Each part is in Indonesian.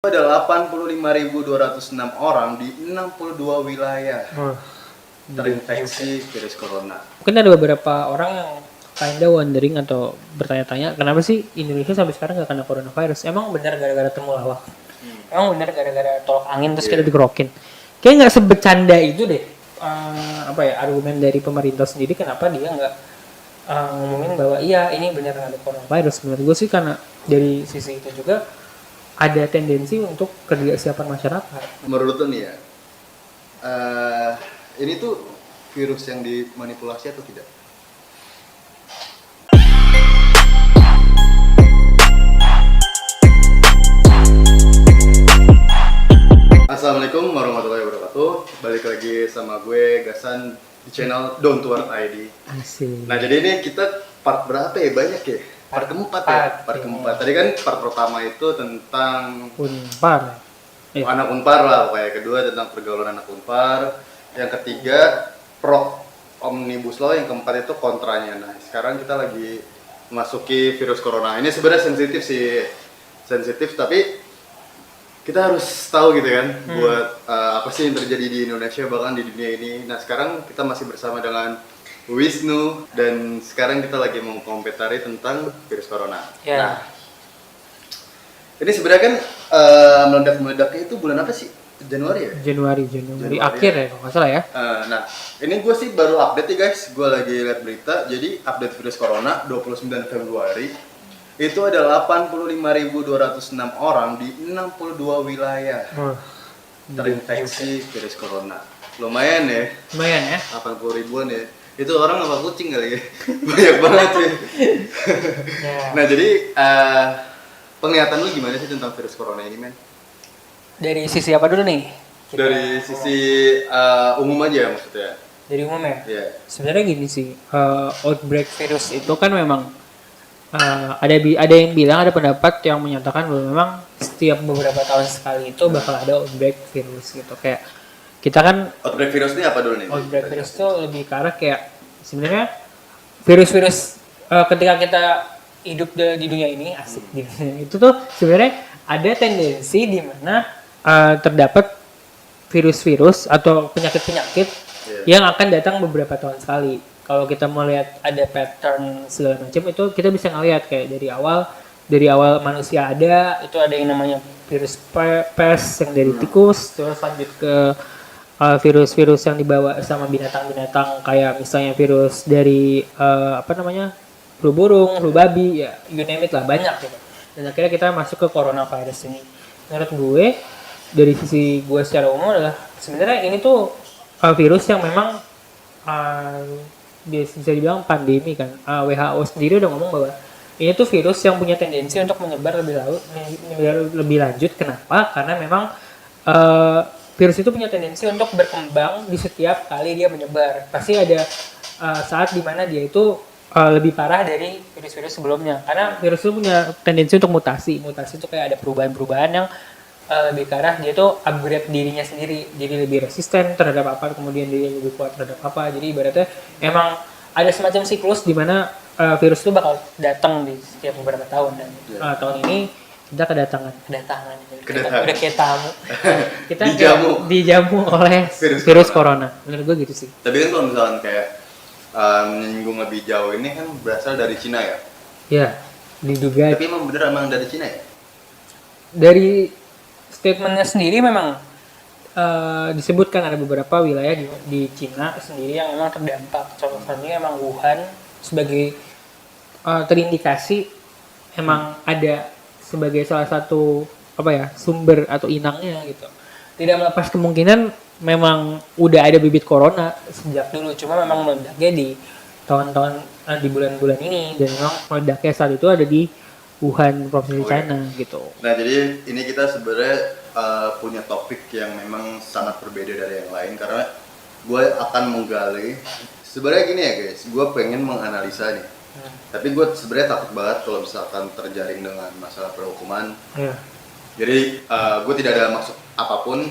Ada 85.206 orang di 62 wilayah terinfeksi virus corona. Mungkin ada beberapa orang yang kinda wondering atau bertanya-tanya kenapa sih Indonesia sampai sekarang nggak kena coronavirus? Emang benar gara-gara temulawak? Emang benar gara-gara tolak angin terus kita dikerokin? Kayak nggak sebecanda itu deh. Argumen dari pemerintah sendiri kenapa dia nggak ngomongin bahwa iya ini benar ada coronavirus. Menurut gue sih karena dari sisi itu juga ada tendensi untuk kerjasiapan masyarakat. Menurut lo nih ya, ini tuh virus yang dimanipulasi atau tidak? Assalamualaikum warahmatullahi wabarakatuh. Balik lagi sama gue Gasan di channel Don't Worry ID. Asik. Nah jadi ini kita part berapa ya? Banyak ya? Part keempat ya? Part keempat. Tadi kan part pertama itu tentang Unpar. anak Unpar lah, kayak kedua tentang pergaulan anak Unpar, yang ketiga pro omnibus law, yang keempat itu kontranya. Nah sekarang kita lagi masuki virus corona. Ini sebenarnya sensitif sih, sensitif tapi kita harus tahu gitu kan buat apa sih yang terjadi di Indonesia bahkan di dunia ini. Nah sekarang kita masih bersama dengan Wisnu dan sekarang kita lagi mau komentari tentang virus corona. Ya. Nah ini sebenarnya kan meledak-meledaknya itu bulan apa sih? Januari ya? Januari akhir ya kalau nggak salah ya. Nah ini gue sih baru update ya guys, gue lagi lihat berita. Jadi update virus corona 29 Februari itu ada 85.206 orang di 62 wilayah terinfeksi virus corona. Lumayan ya? Lumayan ya. 80 ribuan ya. Itu orang apa kucing kali ya? Banyak banget sih. Ya. Nah jadi penglihatan lu gimana sih tentang virus corona ini, men? Dari sisi apa dulu nih? Dari sisi umum aja maksudnya. Dari umum ya. Iya. Sebenarnya gini sih, outbreak virus itu kan memang ada yang bilang, ada pendapat yang menyatakan bahwa memang setiap beberapa tahun sekali itu bakal ada outbreak virus gitu. Kayak kita kan Outbreak virus ini apa dulu nih? outbreak virus itu lebih ke arah kayak sebenarnya virus-virus ketika kita hidup di dunia ini asik di dunia itu tuh sebenarnya ada tendensi di mana terdapat virus-virus atau penyakit-penyakit yang akan datang beberapa tahun sekali. Kalau kita mau lihat ada pattern segala macam itu kita bisa ngelihat kayak dari awal manusia ada itu ada yang namanya virus pes yang dari tikus, terus lanjut ke virus-virus yang dibawa sama binatang-binatang kayak misalnya virus dari flu burung, flu babi, ya you name it lah, banyak gitu. Dan akhirnya kita masuk ke coronavirus ini. Menurut gue dari sisi gue secara umum adalah sebenarnya ini tuh virus yang memang bisa dibilang pandemi kan. WHO sendiri udah ngomong bahwa ini tuh virus yang punya tendensi untuk menyebar lebih lanjut. Kenapa? Karena memang virus itu punya tendensi untuk berkembang di setiap kali dia menyebar. Pasti ada saat dimana dia itu lebih parah dari virus-virus sebelumnya. Karena virus itu punya tendensi untuk mutasi. Mutasi itu kayak ada perubahan-perubahan yang lebih ke arah dia tuh upgrade dirinya sendiri. Jadi lebih resisten terhadap apa, kemudian dia lebih kuat terhadap apa. Jadi ibaratnya emang ada semacam siklus di mana virus itu bakal datang di setiap beberapa tahun. Dan tahun ini kita kedatangan udah kayak tamu. Kita dijamu oleh virus corona. Menurut gue gitu sih. Tapi kan kalau misalkan kayak menyinggung lebih jauh ini kan berasal dari Cina ya? Ya, diduga. Tapi emang dari Cina ya? Dari statementnya sendiri memang disebutkan ada beberapa wilayah di Cina sendiri yang memang terdampak. Contohnya memang Wuhan sebagai terindikasi emang ada sebagai salah satu sumber atau inangnya gitu. Tidak melepas kemungkinan memang udah ada bibit corona sejak dulu, cuma memang meledaknya di tahun-tahun di bulan-bulan ini, dan memang meledaknya saat itu ada di Wuhan, provinsi China gitu. Nah jadi ini kita sebenarnya punya topik yang memang sangat berbeda dari yang lain karena gue akan menggali. Sebenarnya gini ya guys, gue pengen menganalisa nih. Tapi gue sebenarnya takut banget kalau misalkan terjaring dengan masalah perhukuman. Jadi gue tidak ada maksud apapun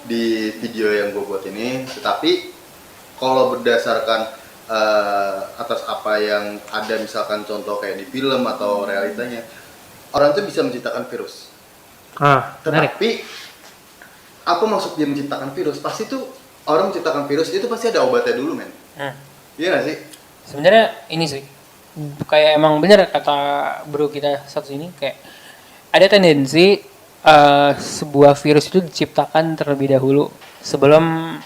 di video yang gue buat ini, tetapi kalau berdasarkan atas apa yang ada misalkan contoh kayak di film atau realitanya, orang tuh bisa menciptakan virus. Menarik. Tetapi apa maksud dia menciptakan virus? Pasti tuh orang menciptakan virus itu pasti ada obatnya dulu, men. Iya nggak sih? Sebenarnya ini sih kayak emang bener kata bro kita satu ini, kayak ada tendensi sebuah virus itu diciptakan terlebih dahulu sebelum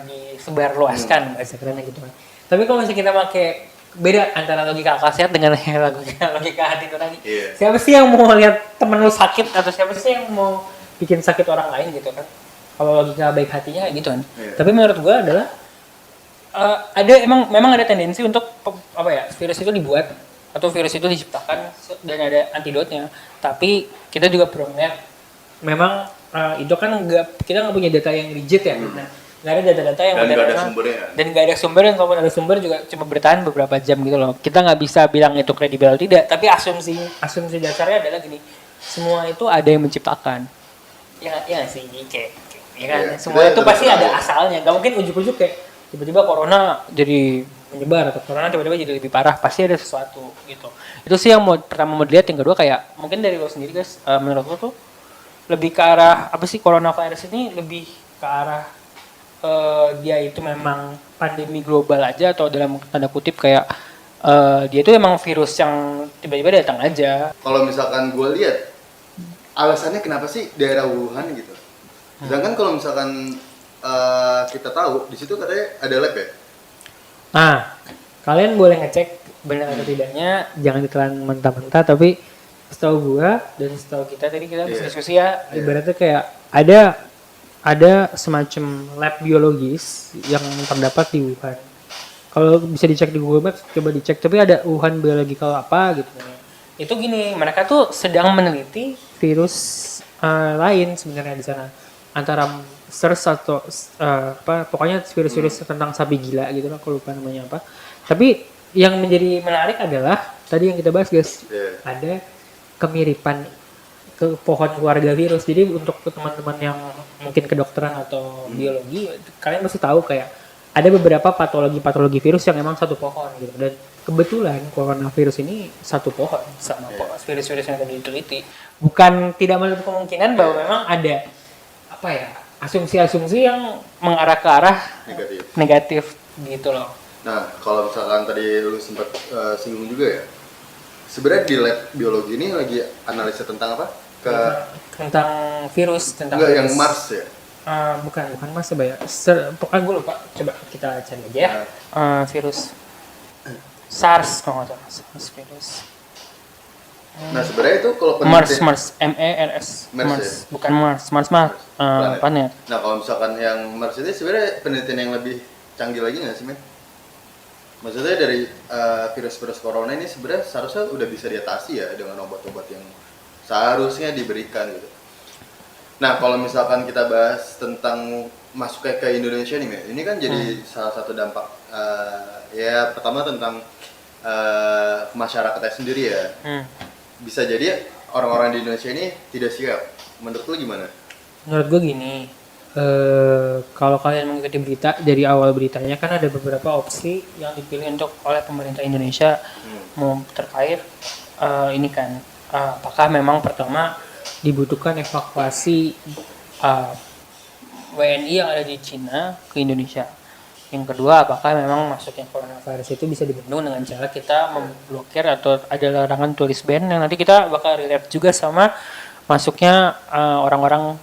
disebarluaskan bahasa kerennya gitu kan. Tapi kalau misalnya kita pakai beda antara logika akal sehat dengan logika hati nurani. Iya. Siapa sih yang mau lihat temen lu sakit, atau siapa sih yang mau bikin sakit orang lain gitu kan? Kalau logika baik hatinya gitu kan. Iya. Tapi menurut gua adalah memang ada tendensi untuk virus itu dibuat atau virus itu diciptakan dan ada antidotnya. Tapi kita juga perlu melihat memang itu kan kita nggak punya data yang rigid ya. Nah, nggak ada data-data yang Dan nggak ada benar-benar- sumbernya. dan nggak ada sumber, dan kalaupun ada sumber juga cuma bertahan beberapa jam gitu loh. Kita nggak bisa bilang itu kredibel atau tidak, tapi asumsi dasarnya adalah gini, semua itu ada yang menciptakan. Ya nggak sih, kayak ya kan, Iya, semua kita itu pasti tetap ada tahu. asalnya. Nggak mungkin ujuk-ujuk kayak tiba-tiba corona jadi menyebar atau corona tiba-tiba jadi lebih parah, pasti ada sesuatu gitu. Itu sih yang pertama mau dilihat. Yang kedua kayak mungkin dari lo sendiri guys, menurut lo tuh lebih ke arah apa sih, coronavirus ini lebih ke arah dia itu memang pandemi global aja, atau dalam tanda kutip kayak dia itu emang virus yang tiba-tiba datang aja. Kalau misalkan gue lihat alasannya kenapa sih daerah Wuhan gitu. Sedangkan kalau misalkan kita tahu di situ katanya ada lab ya. Nah, kalian boleh ngecek benar atau tidaknya, jangan ditelan mentah-mentah, tapi setahu gua dan setahu kita tadi kita bisa Iya. diskusi ya, Iya. ibaratnya kayak ada semacam lab biologis yang terdapat di Wuhan. Kalau bisa dicek di Google Maps, coba dicek, tapi ada Wuhan Biological apa gitu. Itu gini, mereka tuh sedang meneliti virus lain sebenarnya di sana. Antara SARS atau pokoknya virus-virus tentang sapi gila gitu lah, aku lupa namanya apa. Tapi yang menjadi menarik adalah tadi yang kita bahas guys, Iya. ada kemiripan ke pohon keluarga virus. Jadi untuk teman-teman yang mungkin kedokteran atau biologi, kalian pasti tahu kayak ada beberapa patologi virus yang emang satu pohon gitu. Dan kebetulan coronavirus ini satu pohon sama virus-virus yang tadi diteliti. Bukan tidak menutup kemungkinan bahwa memang ada asumsi-asumsi yang mengarah ke arah negatif gitu loh. Nah, kalau misalkan tadi lu sempat singgung juga ya, sebenarnya di lab biologi ini lagi analisa tentang apa? Tentang virus, tentang Enggak, virus. yang Mars ya? Bukan Mars ya. Pokoknya gue lupa. Coba kita cari aja ya. Virus SARS kalau nggak salah. SARS virus. Nah, sebenarnya itu kalau Mars, penelitian MERS. Mars ya? Bukan Mars, planet. Nah, kalau misalkan yang Mars itu sebenarnya penelitian yang lebih canggih lagi nggak sih, men? Maksudnya dari virus-virus corona ini sebenarnya seharusnya udah bisa diatasi ya dengan obat-obat yang seharusnya diberikan gitu. Nah, kalau misalkan kita bahas tentang masuknya ke Indonesia nih, men, ini kan jadi salah satu dampak ya pertama tentang masyarakatnya sendiri ya. Bisa jadi orang-orang di Indonesia ini tidak siap. Menurut lu gimana? Menurut gue gini, kalau kalian mengikuti berita dari awal beritanya kan ada beberapa opsi yang dipilih oleh pemerintah Indonesia mau terkait ini kan, apakah memang pertama dibutuhkan evakuasi WNI yang ada di Cina ke Indonesia. Yang kedua, apakah memang masuknya coronavirus itu bisa dibendung dengan cara kita memblokir atau ada larangan turis band yang nanti kita bakal relate juga sama masuknya orang-orang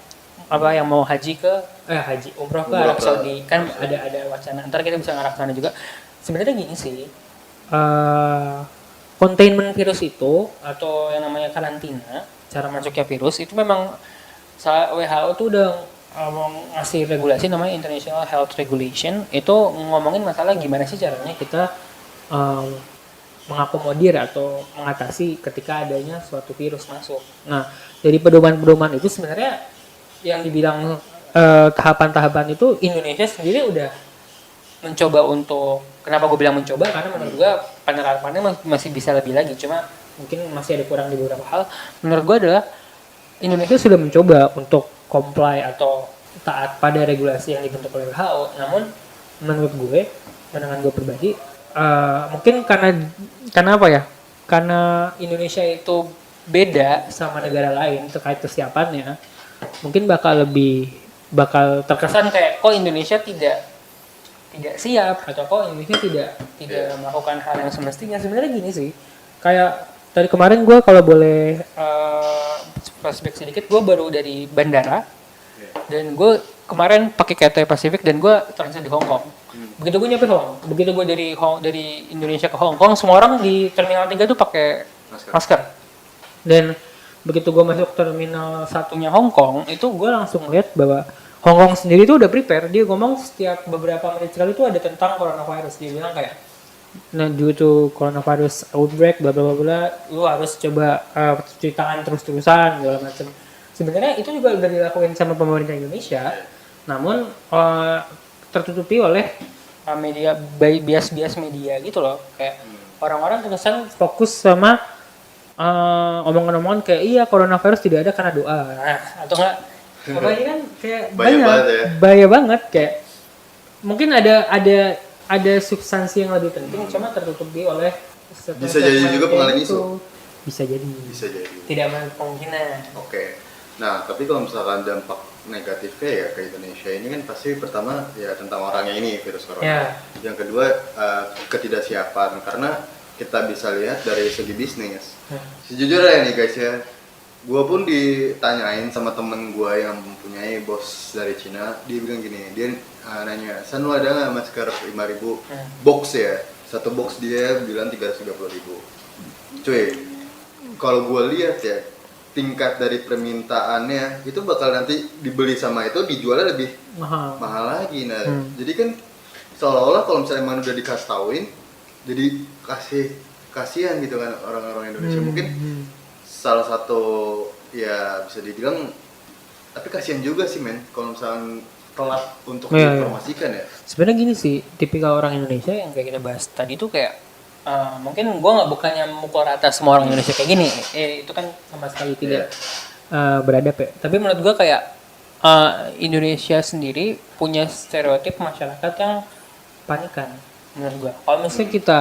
yang mau haji umroh ke Arab Saudi. Kan ada wacana ntar kita bisa ngarah sana juga. Sebenarnya gini sih, containment virus itu atau yang namanya karantina, cara masuknya virus itu memang WHO tuh udah ngasih regulasi namanya International Health Regulation. Itu ngomongin masalah gimana sih caranya kita mengakomodir atau mengatasi ketika adanya suatu virus masuk. Nah, dari pedoman-pedoman itu sebenarnya yang dibilang tahapan-tahapan itu Indonesia sendiri udah mencoba untuk, kenapa gue bilang mencoba, karena menurut gue penerapannya masih bisa lebih lagi, cuma mungkin masih ada kurang di beberapa hal. Menurut gue adalah Indonesia sudah mencoba untuk comply atau taat pada regulasi yang dibentuk oleh WHO. Namun menurut gue, pandangan gue pribadi, mungkin karena apa ya? Karena Indonesia itu beda sama negara lain terkait kesiapannya, mungkin bakal terkesan kayak kok Indonesia tidak siap atau kok Indonesia tidak melakukan hal yang semestinya. Sebenarnya gini sih, kayak tadi kemarin gue kalau boleh flashback sedikit, gue baru dari bandara dan gue kemarin pakai Cathay Pacific dan gue transit di Hong Kong. Begitu gue nyampe begitu gue dari Indonesia ke Hong Kong, semua orang di Terminal 3 tuh pakai masker. Dan begitu gue masuk terminal satunya Hong Kong, itu gue langsung lihat bahwa Hong Kong sendiri tuh udah prepare. Dia ngomong setiap beberapa menit sekali tuh ada tentang coronavirus. Dia bilang kayak, nah due to coronavirus outbreak bla bla bla, lu harus coba cuci tangan terus-terusan segala macam. Sebenarnya itu juga udah dilakuin sama pemerintah Indonesia, namun tertutupi oleh media bias media gitu loh. Kayak orang-orang terkesan fokus sama omongan-omongan kayak iya coronavirus tidak ada karena doa, atau enggak apa ini kan kayak bahaya banget kayak mungkin ada substansi yang lebih penting cuma tertutupi oleh bisa jadi juga pengalihan isu. Bisa jadi tidak menutup kemungkinan. Oke. Nah, tapi kalau misalkan dampak negatifnya ya ke Indonesia ini kan pasti pertama ya tentang orangnya ini virus corona. Yang kedua ketidaksiapan karena kita bisa lihat dari segi bisnis. Sejujurnya nih guys ya, gue pun ditanyain sama temen gue yang mempunyai bos dari Cina, dia bilang gini, dia nanya, San lu ada nggak masker 5.000 box ya? Satu box dia bilang 330.000. Cuy, kalau gue lihat ya, tingkat dari permintaannya itu bakal nanti dibeli sama itu dijualnya lebih mahal lagi. Nah, jadi kan seolah-olah kalau misalnya emang udah dikasih tauin, jadi kasihan gitu kan orang-orang Indonesia. Mungkin salah satu ya bisa dibilang, tapi kasihan juga sih men kalau misalnya telat untuk diinformasikan ya. Sebenarnya gini sih, tipikal orang Indonesia yang kayak kita bahas tadi tuh kayak mungkin gue nggak bukannya memukul rata semua orang Indonesia kayak gini, itu kan sama sekali tidak beradab ya. Tapi menurut gue kayak Indonesia sendiri punya stereotip masyarakat yang panikan menurut gue. Kalau misalnya kita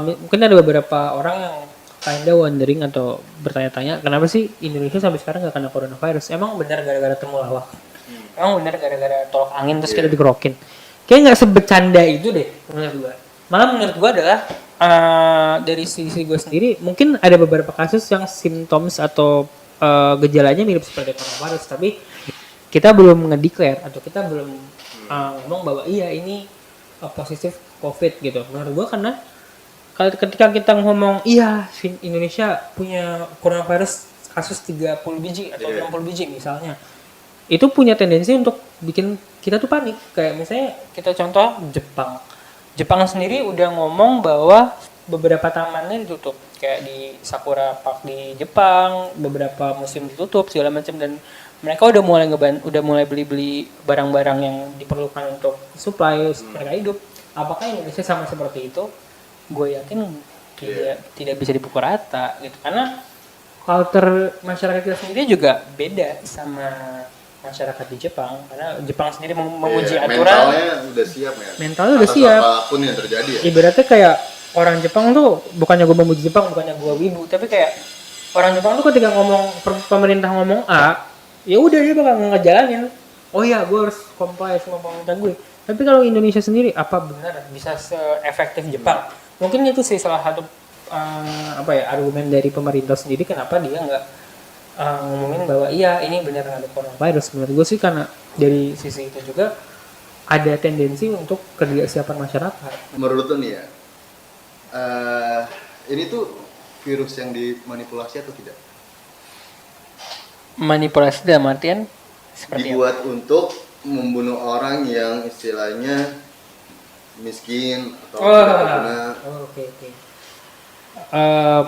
mungkin ada beberapa orang yang kinda wondering atau bertanya-tanya kenapa sih Indonesia sampai sekarang nggak kena coronavirus? Emang benar gara-gara temulawak? Emang benar gara-gara tolak angin terus kita dikerokin? Kayaknya nggak sebecanda itu deh menurut gue. Malah menurut gue adalah dari sisi gue sendiri mungkin ada beberapa kasus yang symptoms atau gejalanya mirip seperti coronavirus, tapi kita belum ngedeclare atau kita belum ngomong bahwa iya ini positif COVID gitu. Menurut gue karena ketika kita ngomong iya Indonesia punya coronavirus kasus 30 biji atau 60 biji misalnya, itu punya tendensi untuk bikin kita tuh panik. Kayak misalnya kita contoh Jepang sendiri udah ngomong bahwa beberapa tamannya ditutup, kayak di Sakura Park di Jepang beberapa musim ditutup segala macam, dan mereka udah mulai beli barang-barang yang diperlukan untuk supply mereka hidup. Apakah Indonesia sama seperti itu? Gue yakin tidak bisa dipukul rata gitu, karena culture masyarakat kita sendiri juga beda sama masyarakat di Jepang, karena Jepang sendiri memuji aturan. Mentalnya udah siap ya. Mentalnya udah siap. Apapun yang terjadi ya. Ibaratnya kayak orang Jepang tuh, bukannya gue memuji Jepang, bukannya gue wibu, tapi kayak orang Jepang tuh ketika pemerintah ngomong A, ya udah dia bakal ngejalanin. Oh ya, gue harus comply sama pemerintah gue. Tapi kalau Indonesia sendiri, apa benar bisa se-efektif Jepang? Mungkin itu sih salah satu argumen dari pemerintah sendiri kenapa dia nggak ngomongin bahwa iya ini benar ada coronavirus. Menurut gue sih karena dari sisi itu juga ada tendensi untuk ketidaksiapan masyarakat. Menurut lo nih ya, ini tuh virus yang dimanipulasi atau tidak? Manipulasi dalam artian seperti dibuat untuk membunuh orang yang istilahnya miskin atau tidak berguna. Oke.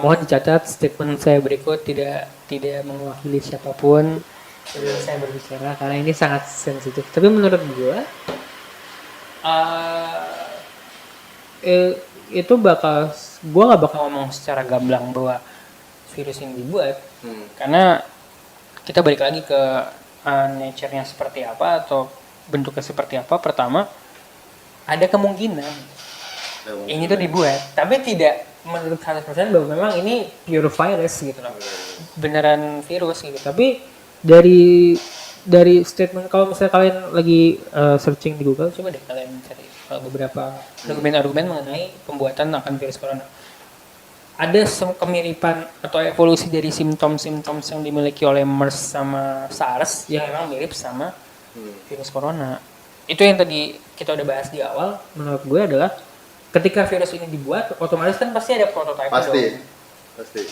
Mohon dicatat statement saya berikut tidak mewakili siapapun sebelum saya berbicara karena ini sangat sensitif. Tapi menurut gue itu gue nggak bakal ngomong secara gamblang bahwa virus ini dibuat karena kita balik lagi ke nature-nya seperti apa atau bentuknya seperti apa. Pertama, ada kemungkinan ini tuh dibuat, tapi tidak menurut 100% bahwa memang ini pure virus gitu loh, beneran virus gitu. Tapi dari statement, kalau misalnya kalian lagi searching di Google, coba deh kalian cari beberapa argumen-argumen mengenai pembuatan akan virus corona. Ada kemiripan atau evolusi dari simptom-simptom yang dimiliki oleh MERS sama SARS yang memang mirip sama virus corona. Itu yang tadi kita udah bahas di awal. Menurut gue adalah ketika virus ini dibuat, otomatis kan pasti ada prototipe Pasti. dong.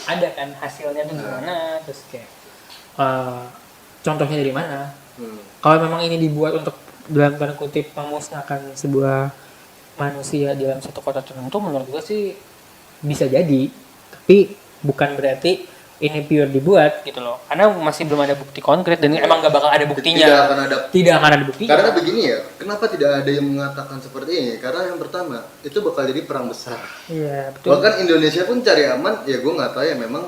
Ada kan hasilnya tuh gimana, terus kayak contohnya dari mana. Kalau memang ini dibuat untuk dalam tanda kutip memusnahkan sebuah manusia dalam satu kota tertentu, menurut gue sih bisa jadi, tapi bukan berarti ini pure dibuat gitu loh, karena masih belum ada bukti konkret dan emang gak bakal ada buktinya. Tidak akan ada buktinya. Karena begini ya, kenapa tidak ada yang mengatakan seperti ini? Karena yang pertama, itu bakal jadi perang besar. Iya, betul. Bahkan Indonesia pun cari aman, ya gue nggak tahu ya, memang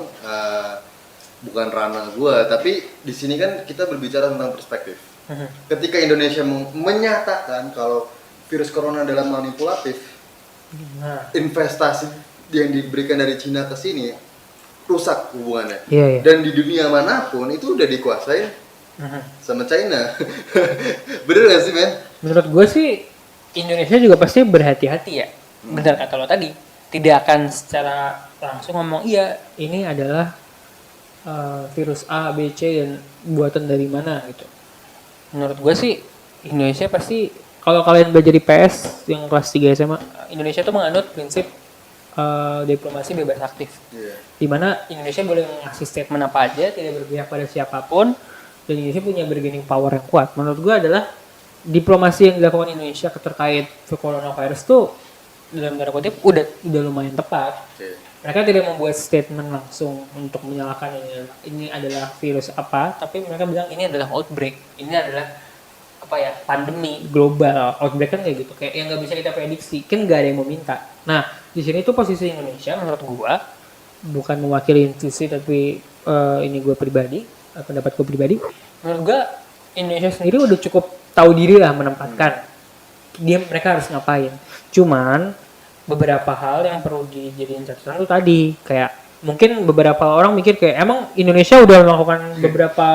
bukan ranah gue, tapi di sini kan kita berbicara tentang perspektif. Ketika Indonesia menyatakan kalau virus corona adalah manipulatif, investasi yang diberikan dari Cina ke sini rusak hubungannya. Iya. Dan di dunia manapun itu udah dikuasain sama China. Bener gak sih, men? Menurut gue sih Indonesia juga pasti berhati-hati ya. Benar kata lo tadi, tidak akan secara langsung ngomong iya ini adalah virus A, B, C dan buatan dari mana gitu. Menurut gue sih Indonesia pasti, kalau kalian belajar di PS yang kelas 3 SMA, Indonesia tuh menganut prinsip diplomasi bebas aktif. Di mana Indonesia boleh ngasih statement apa aja, tidak berpihak pada siapapun, dan Indonesia punya bargaining power yang kuat. Menurut gue adalah diplomasi yang dilakukan Indonesia terkait coronavirus tuh dalam tanda kutip udah lumayan tepat. Mereka tidak membuat statement langsung untuk menyalahkan ini adalah virus apa, tapi mereka bilang ini adalah outbreak, ini adalah apa ya, pandemi global. Outbreak kan kayak gitu, kayak yang nggak bisa kita prediksi, kan nggak ada yang mau minta. Nah di sini tuh posisi Indonesia menurut gua, bukan mewakili institusi tapi ini gua pribadi, pendapat gua pribadi, menurut gua Indonesia sendiri udah cukup tahu diri lah menempatkan mereka harus ngapain. Cuman beberapa hal yang perlu dijadiin catatan tuh tadi, kayak mungkin beberapa orang mikir kayak emang Indonesia udah melakukan beberapa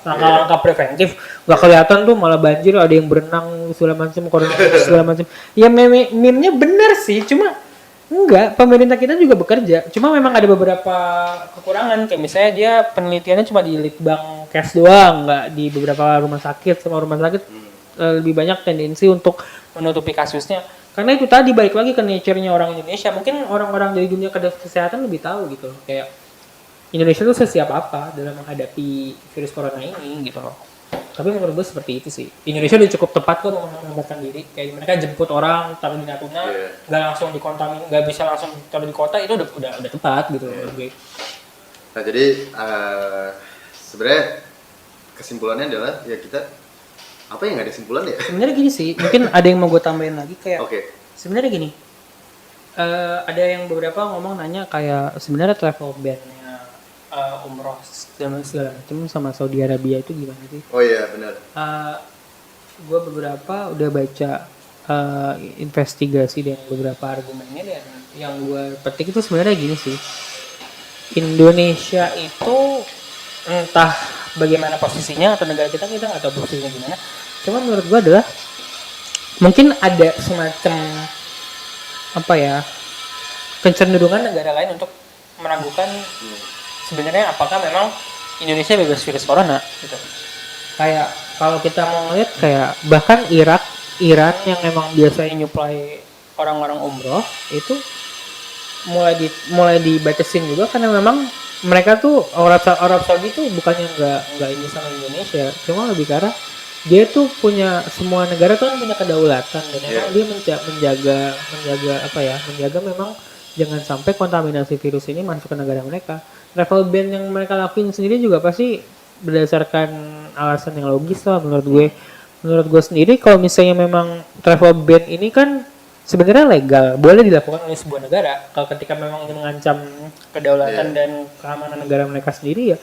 langkah-langkah preventif, nggak kelihatan tuh malah banjir, ada yang berenang segala macam, segala macam. Ya meme-nya bener sih, cuma enggak, pemerintah kita juga bekerja, cuma memang ada beberapa kekurangan, kayak misalnya dia penelitiannya cuma di Litbang Kes doang, nggak di beberapa rumah sakit. Sama rumah sakit lebih banyak tendensi untuk menutupi kasusnya. Karena itu tadi balik lagi ke nature-nya orang Indonesia. Mungkin orang-orang dari dunia kesehatan lebih tahu gitu loh. Kayak Indonesia tuh sesiap apa dalam menghadapi virus corona ini gitu loh. Tapi menurut gue seperti itu sih. Indonesia udah cukup tepat kok menempatkan diri. Kayak mereka jemput orang taruh di Natuna, nggak langsung dikontamin, nggak bisa langsung taruh di kota, itu udah tepat gitu loh menurut gue. Nah jadi sebenarnya kesimpulannya adalah ya kita apa yang nggak ada kesimpulan ya? Sebenarnya gini sih, mungkin ada yang mau gue tambahin lagi kayak. Sebenarnya gini, ada yang beberapa ngomong nanya kayak sebenarnya travel ban-nya umroh segala macam sama Saudi Arabia itu gimana sih? Oh iya benar. Gue beberapa udah baca investigasi dan beberapa argumennya, dan yang gue petik itu sebenarnya gini sih, Indonesia itu entah bagaimana posisinya atau negara kita nggak tahu posisinya gimana. Cuma menurut gue adalah mungkin ada semacam apa ya, kecenderungan negara lain untuk meragukan sebenarnya apakah memang Indonesia bebas virus corona gitu. Kayak kalau kita mau ngeliat kayak bahkan Iran yang emang biasanya nyuplai orang-orang umroh itu mulai dibatasin juga, karena memang mereka tuh Arab Saudi tuh bukannya nggak ini sama Indonesia, cuma lebih karena dia tuh punya, semua negara tuh kan punya kedaulatan, dan memang dia menjaga memang jangan sampai kontaminasi virus ini masuk ke negara mereka. Travel ban yang mereka lakuin sendiri juga pasti berdasarkan alasan yang logis lah menurut gue. Menurut gue sendiri kalau misalnya memang travel ban ini kan sebenarnya legal, boleh dilakukan oleh sebuah negara kalau ketika memang mengancam kedaulatan dan keamanan negara mereka sendiri, ya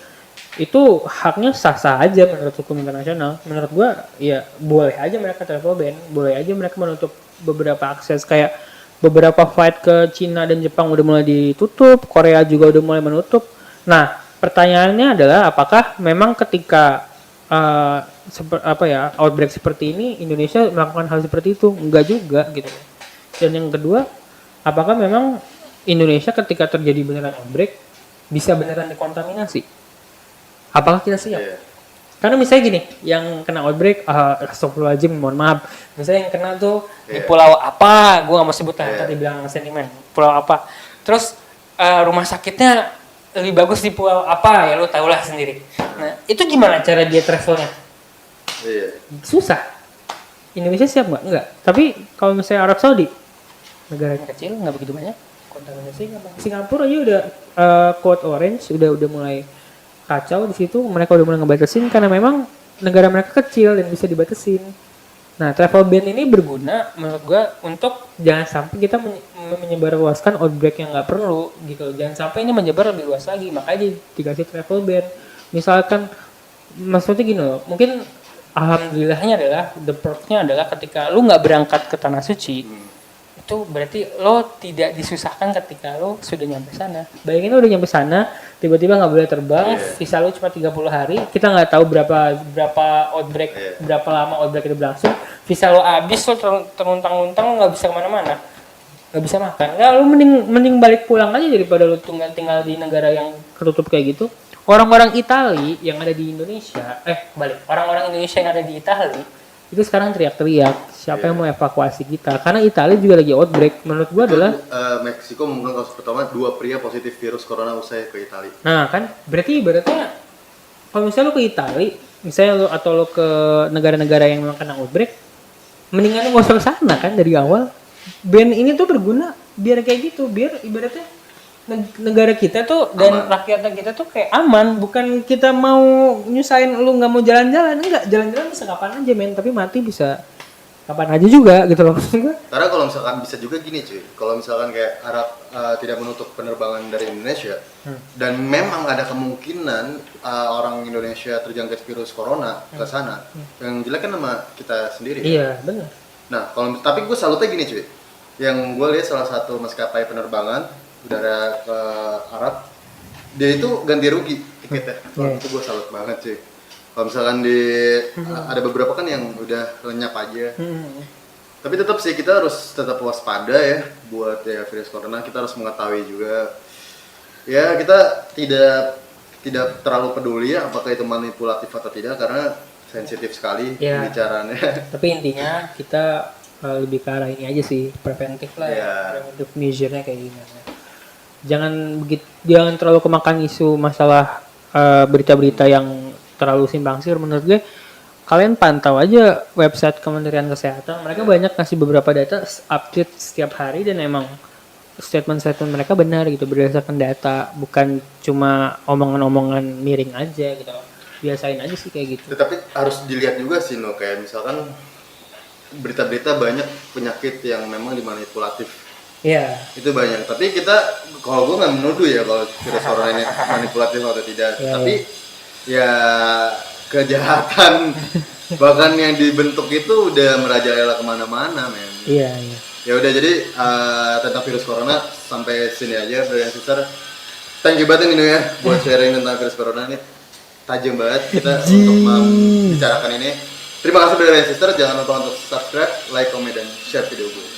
itu haknya sah-sah aja menurut hukum internasional. Menurut gua ya boleh aja mereka travel ban, boleh aja mereka menutup beberapa akses. Kayak beberapa flight ke Cina dan Jepang udah mulai ditutup, Korea juga udah mulai menutup. Nah, pertanyaannya adalah apakah memang ketika outbreak seperti ini Indonesia melakukan hal seperti itu? Enggak juga gitu. Dan yang kedua, apakah memang Indonesia ketika terjadi beneran outbreak bisa beneran dikontaminasi? Apakah kita siap? Iya. Karena misalnya gini, yang kena outbreak, astagfirullahaladzim, mohon maaf. Misalnya yang kena tuh di pulau apa, gue gak mau sebut lah, tadi bilang sentimen, pulau apa. Terus rumah sakitnya lebih bagus di pulau apa, ya lo tau lah sendiri. Nah, itu gimana cara dia travelnya? Iya. Susah. Indonesia siap nggak? Enggak. Tapi kalau misalnya Arab Saudi, negaranya kecil, nggak begitu banyak, kontaminasi gampang. Singapura aja udah code orange, udah mulai kacau di situ, mereka udah mulai ngebatasin karena memang negara mereka kecil dan bisa dibatasin. Nah, travel ban ini berguna menurut gua untuk jangan sampai kita menyebarluaskan outbreak yang nggak perlu gitu. Jangan sampai ini menyebar lebih luas lagi, makanya dikasih travel ban. Misalkan maksudnya gini loh, mungkin alhamdulillahnya adalah the perk-nya adalah ketika lu nggak berangkat ke tanah suci, itu berarti lo tidak disusahkan ketika lo sudah nyampe sana. Bayangin lo udah nyampe sana, tiba-tiba nggak boleh terbang, visa lo cuma 30 hari, kita nggak tahu berapa outbreak, berapa lama outbreak itu berlangsung, visa lo habis, lo terluntang-luntang, lo nggak bisa kemana-mana, nggak bisa makan. Nggak, lo mending balik pulang aja daripada lo tinggal di negara yang tertutup kayak gitu. Orang-orang Itali yang ada di Indonesia, orang-orang Indonesia yang ada di Itali itu sekarang teriak-teriak siapa yang mau evakuasi kita karena Italia juga lagi outbreak. Menurut gua adalah Meksiko mungkin kasus pertama 2 pria positif virus corona usai ke Italia. nah kan berarti ibaratnya kalau misalnya lo ke Italia misalnya lo atau lo ke negara-negara yang memang kena outbreak, mendingan lo nggak usah ke sana kan dari awal. Ban ini tuh berguna biar kayak gitu, biar ibaratnya negara kita tuh dan rakyatnya kita tuh kayak aman, bukan kita mau nyusahin lu nggak mau jalan-jalan, enggak, jalan-jalan bisa kapan aja men, tapi mati bisa kapan aja juga gitu loh. Karena kalau misalkan bisa juga gini cuy, kalau misalkan kayak Arab tidak menutup penerbangan dari Indonesia dan memang ada kemungkinan orang Indonesia terjangkit virus corona ke sana, yang jelek kan sama kita sendiri. Iya benar. Nah kalau tapi gue salutnya gini cuy, yang gue lihat salah satu maskapai penerbangan udara ke Arab, dia itu ganti rugi tiketnya. Itu gue salut banget cuy. Kalau misalkan ada beberapa kan yang udah lenyap aja. Tapi tetap sih kita harus tetap waspada ya buat ya virus corona. Kita harus mengetahui juga. Ya kita tidak terlalu peduli ya apakah itu manipulatif atau tidak karena sensitif sekali pembicaranya. Tapi intinya kita lebih ke arah ini aja sih, preventif lah ya. Preventif measure-nya kayak gimana. Jangan terlalu kemakan isu masalah berita-berita yang terlalu simpang siur. Menurut gue kalian pantau aja website Kementerian Kesehatan, mereka banyak kasih beberapa data update setiap hari dan emang statement mereka benar gitu berdasarkan data, bukan cuma omongan-omongan miring aja gitu. Biasain aja sih kayak gitu. Tetapi harus dilihat juga sih no, kayak misalkan berita-berita banyak penyakit yang memang dimanipulatif. Iya. Itu banyak. Tapi kita, kalau gue nggak menuduh ya kalau virus corona ini manipulatif atau tidak. Tapi ya kejahatan bahkan yang dibentuk itu udah merajalela kemana-mana, men. Iya. Ya udah jadi tentang virus corona sampai sini aja, Brother and Sister. Thank you banget ini ya buat sharing tentang virus corona ini. Tajam banget kita untuk membicarakan ini. Terima kasih Brother and Sister. Jangan lupa untuk subscribe, like, comment, dan share video gue.